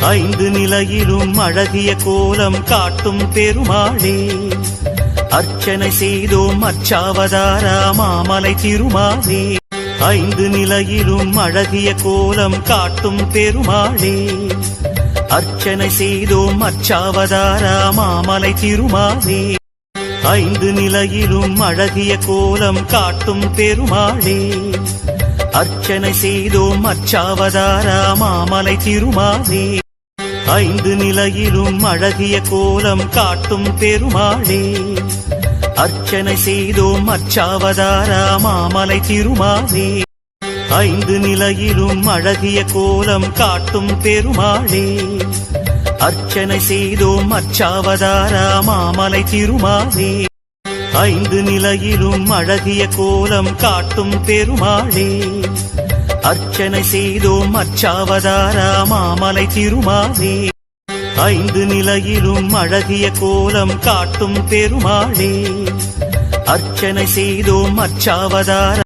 ஐந்து நிலையிலும் அழகிய கோலம் காட்டும் பெருமாளே அர்ச்சனை செய்தோம் அச்சாவதாரா மாமலை திருமாலே ஐந்து நிலையிலும் அழகிய கோலம் காட்டும் பெருமாளே அர்ச்சனை செய்தோம் அச்சாவதாரா மாமலை திருமாலே ஐந்து நிலையிலும் அழகிய கோலம் காட்டும் பெருமாளே அர்ச்சனை செய்தோம் அச்சாவதாரா மாமலை திருமாலே ஐந்து நிலையிலும் அழகிய கோலம் காட்டும் பெருமாளே அர்ச்சனை செய்தோம் அச்சாவதாரா மாமலை திருமாலே ஐந்து நிலையிலும் அழகிய கோலம் காட்டும் பெருமாளே அர்ச்சனை செய்தோம் அச்சாவதாரா மாமலை திருமாலே ஐந்து நிலையிலும் அழகிய கோலம் காட்டும் பெருமாளே அர்ச்சனை செய்தோம் அச்சாவதாரா மாமலை திருமாலே ஐந்து நிலையிலும் அழகிய கோலம் காட்டும் பெருமாளே அர்ச்சனை செய்தோம் அச்சாவதாரா